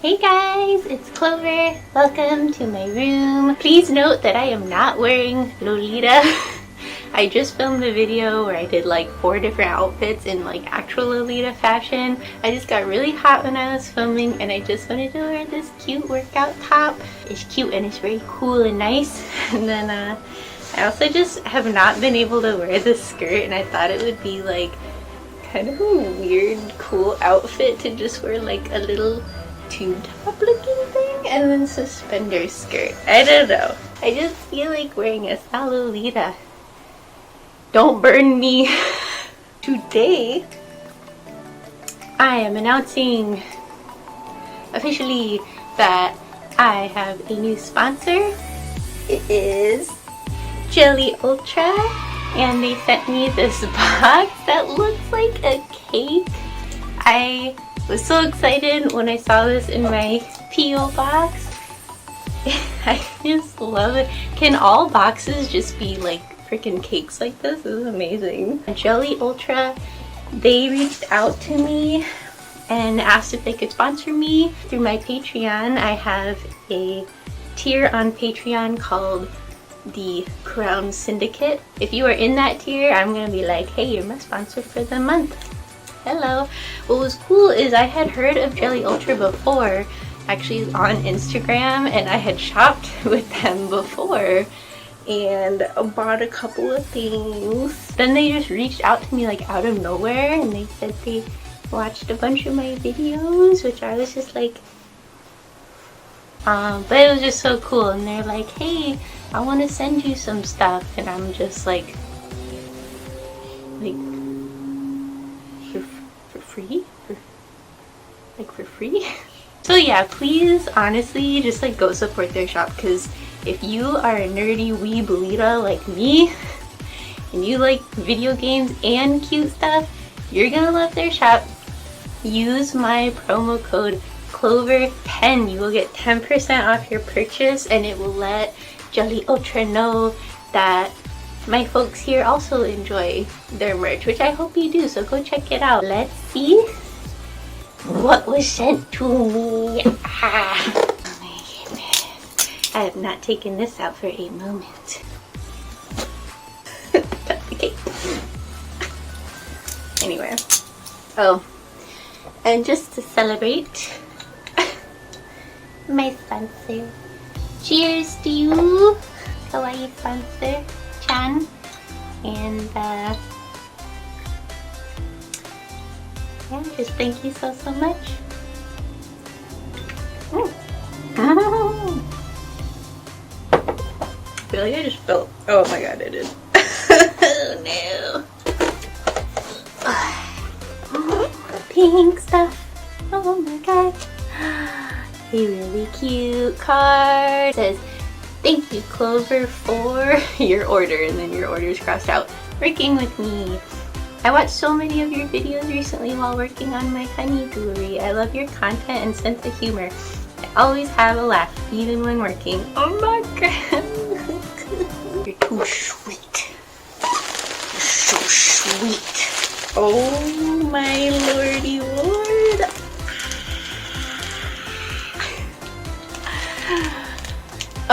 Hey guys, it's Clover. Welcome to my room. Please note that I am not wearing Lolita. I just filmed a video where I did like 4 different outfits in like actual Lolita fashion. I just got really hot when I was filming and I just wanted to wear this cute workout top. It's cute and it's very cool and nice. And then I also just have not been able to wear this skirt, and I thought it would be like kind of a weird cool outfit to just wear like a little tube top looking thing and then suspender skirt. I don't know. I just feel like wearing a Lolita. Don't burn me. Today I am announcing officially that I have a new sponsor. It is Jelly Ultra, and they sent me this box that looks like a cake. I was so excited when I saw this in my P.O. box. I just love it. Can all boxes just be like freaking cakes like this? This is amazing. Jelly Ultra, they reached out to me and asked if they could sponsor me through my Patreon. I have a tier on Patreon called the Crown Syndicate. If you are in that tier, I'm gonna be like, hey, you're my sponsor for the month. Hello. What was cool is I had heard of Jelly Ultra before, actually on Instagram, and I had shopped with them before and bought a couple of things. Then they just reached out to me like out of nowhere, and they said they watched a bunch of my videos, which I was just like, but it was just so cool. And they're like, hey, I want to send you some stuff, and I'm just like for free? For free? So yeah, please honestly just like go support their shop, because if you are a nerdy weeb-lita like me and you like video games and cute stuff, you're gonna love their shop. Use my promo code Clover10. You will get 10% off your purchase, and it will let Jelly Ultra know that my folks here also enjoy their merch, which I hope you do, so go check it out. Let's see what was sent to me. Oh my goodness. I have not taken this out for a moment. Cut the cake. Anyway. Oh. And just to celebrate my sponsor. Cheers to you, kawaii sponsor, Chan. And yeah, just thank you so much. I feel like I just felt, oh my god, I did. Oh no. Pink stuff. Oh my god. A really cute card. It says, thank you Clover for your order, and then your order is crossed out. Working with me. I watched so many of your videos recently while working on my honey jewelry. I love your content and sense of humor. I always have a laugh, even when working. Oh my god. You're too sweet. You're so sweet. Oh my lordy lord.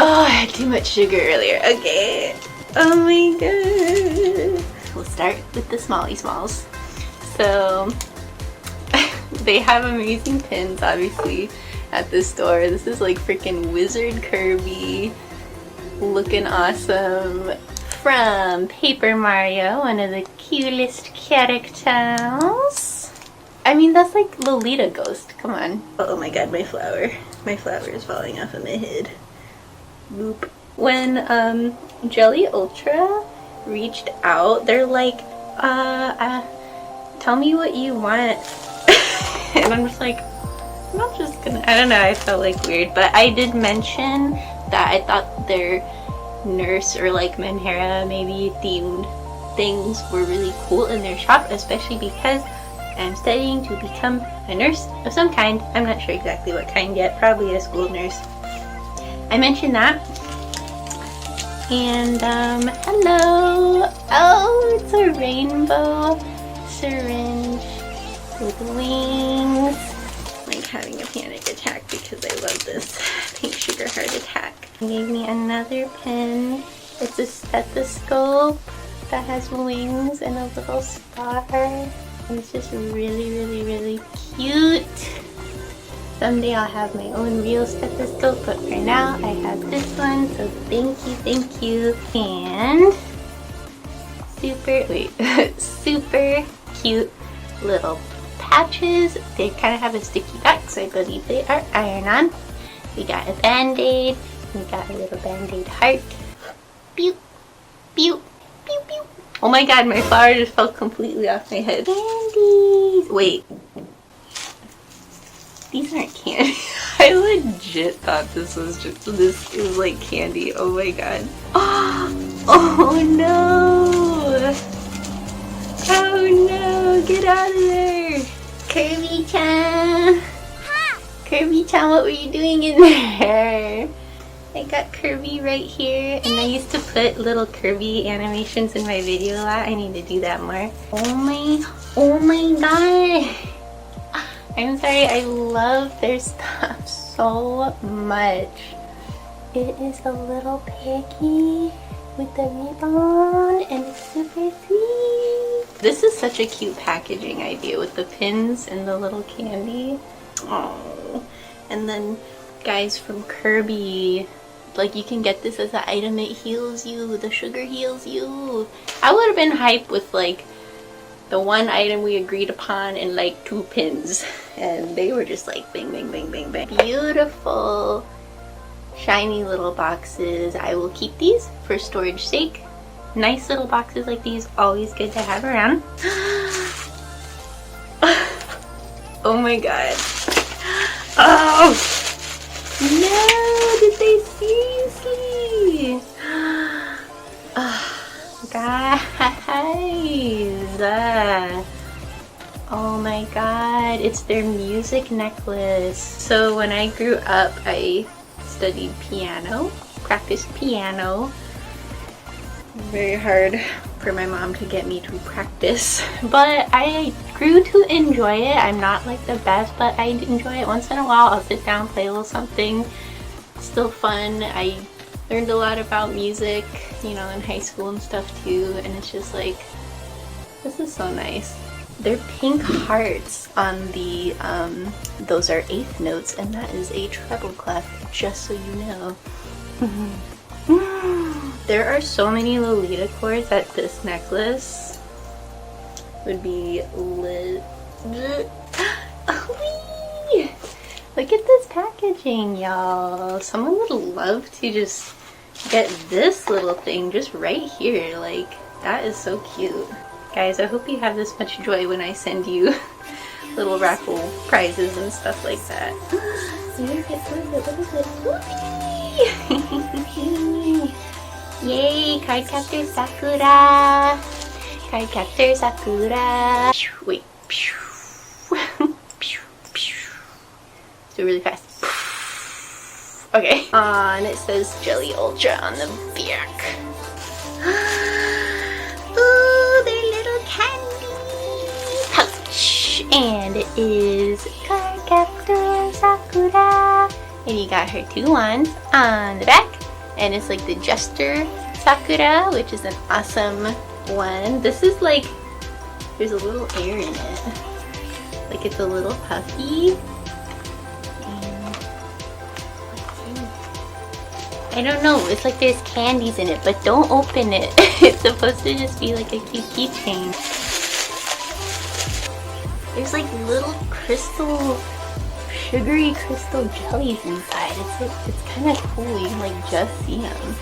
Oh, I had too much sugar earlier. Okay. Oh my god. We'll start with the smally smalls. So they have amazing pins, obviously, at this store. This is like freaking Wizard Kirby, looking awesome, from Paper Mario, one of the cutest characters. I mean, that's like Lolita Ghost. Come on. Oh my god, my flower. My flower is falling off of my head. Boop. When Jelly Ultra reached out, they're like, tell me what you want. And I'm just like, I'm not just gonna, I don't know, I felt like weird, but I did mention that I thought their nurse or like Menhera maybe themed things were really cool in their shop, especially because I'm studying to become a nurse of some kind. I'm not sure exactly what kind yet, probably a school nurse. I mentioned that. And hello. Oh, it's a rainbow syringe with wings. Like having a panic attack because I love this pink sugar heart attack. He gave me another pin. It's a stethoscope that has wings and a little star. And it's just really, really, really cute. Someday I'll have my own real stethoscope, but for now I have this one, so thank you. And super cute little patches. They kind of have a sticky back, so I believe they are iron-on. We got a band-aid. We got a little band-aid heart. Pew, pew, pew, pew. Oh my god, my flower just fell completely off my head. Candies! Wait. These aren't candy. I legit thought this was like candy. Oh my god. Oh no! Oh no! Get out of there! Kirby-chan! Kirby-chan, what were you doing in there? I got Kirby right here, and I used to put little Kirby animations in my video a lot. I need to do that more. Oh my god! I'm sorry, I love their stuff so much. It is a little piggy with the ribbon, and it's super sweet. This is such a cute packaging idea with the pins and the little candy. Oh, and then guys from Kirby, like you can get this as an item. It heals you. The sugar heals you. I would have been hyped with like the one item we agreed upon and like 2 pins, and they were just like bang bang bang bang bang. Beautiful shiny little boxes. I will keep these for storage sake. Nice little boxes like these, always good to have around. Oh my god. Oh no, did they seriously? Guys, oh my god, it's their music necklace. So when I grew up, I studied piano, practiced piano. Very hard for my mom to get me to practice, but I grew to enjoy it. I'm not like the best, but I enjoy it. Once in a while I'll sit down, play a little something. It's still fun. I learned a lot about music, you know, in high school and stuff too, and it's just like, this is so nice. They're pink hearts on the those are 8th notes, and that is a treble clef, just so you know. There are so many Lolita cords that this necklace would be lit. Look at this packaging, y'all. Someone would love to just get this little thing just right here. Like, that is so cute. Guys, I hope you have this much joy when I send you little raffle prizes and stuff like that. Yay, Cardcaptor Sakura! Cardcaptor Sakura! Wait. Do it really fast. Okay. And it says Jelly Ultra on the back. Ooh, their little candy pouch. And it is Cardcaptor Sakura. And you got her 2 wands on the back. And it's like the Jester Sakura, which is an awesome one. This is like, there's a little air in it. Like it's a little puffy. And I don't know, it's like there's candies in it, but don't open it. It's supposed to just be like a cute keychain. There's like little crystal, sugary crystal jellies inside. It's kind of cool. You can like just see them.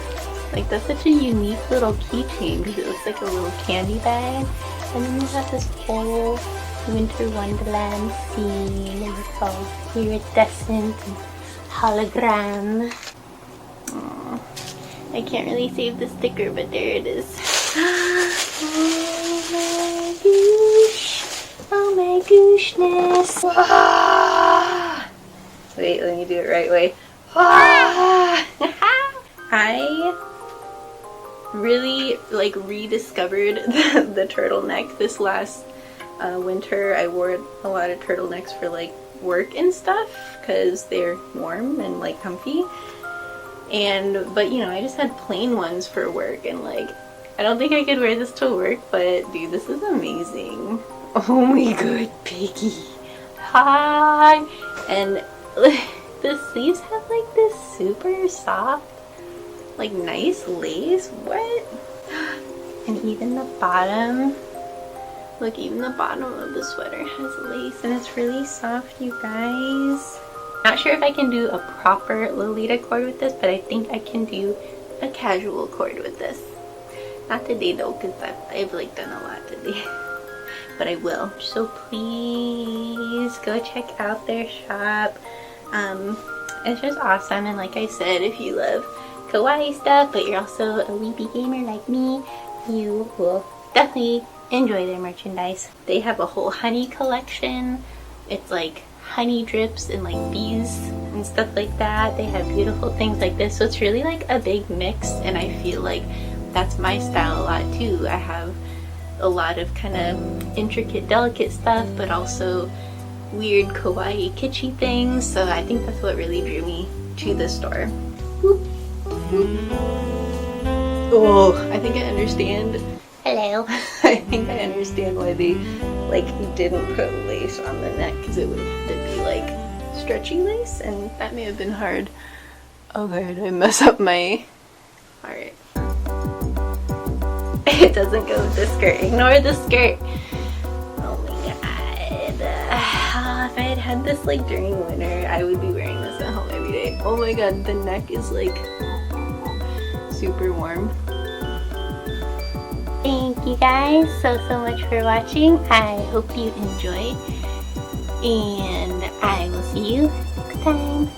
Like that's such a unique little keychain because it looks like a little candy bag. And then you have this whole winter wonderland scene, and it's all iridescent and hologram. Aww. I can't really save the sticker, but there it is. Oh my gosh. Oh my gooshness. Wait, let me do it right way. I really like rediscovered the turtleneck this last winter. I wore a lot of turtlenecks for like work and stuff because they're warm and like comfy. But you know, I just had plain ones for work, and like I don't think I could wear this to work, but dude, this is amazing. Oh my god, Piggy. Hi. And the sleeves have like this super soft, like nice lace. What? And even the bottom, look, even the bottom of the sweater has lace, and it's really soft, you guys. Not sure if I can do a proper Lolita cord with this, but I think I can do a casual cord with this. Not today though, because I've like done a lot today. But I will. So please go check out their shop. It's just awesome, and like I said, if you love kawaii stuff but you're also a weepy gamer like me, you will definitely enjoy their merchandise. They have a whole honey collection. It's like honey drips and like bees and stuff like that. They have beautiful things like this, so it's really like a big mix, and I feel like that's my style a lot too. I have a lot of kind of intricate, delicate stuff, but also weird kawaii kitschy things, so I think that's what really drew me to the store. Whoop. Oh, I think I understand. Hello. I think I understand why they like didn't put lace on the neck, because it would have to be like stretchy lace, and that may have been hard. Oh god, did I mess up my... Alright. It doesn't go with the skirt. Ignore the skirt. Oh my god. If I had had this like during winter, I would be wearing this at home every day. Oh my god, the neck is like super warm. Thank you guys so much for watching. I hope you enjoyed, and I will see you next time.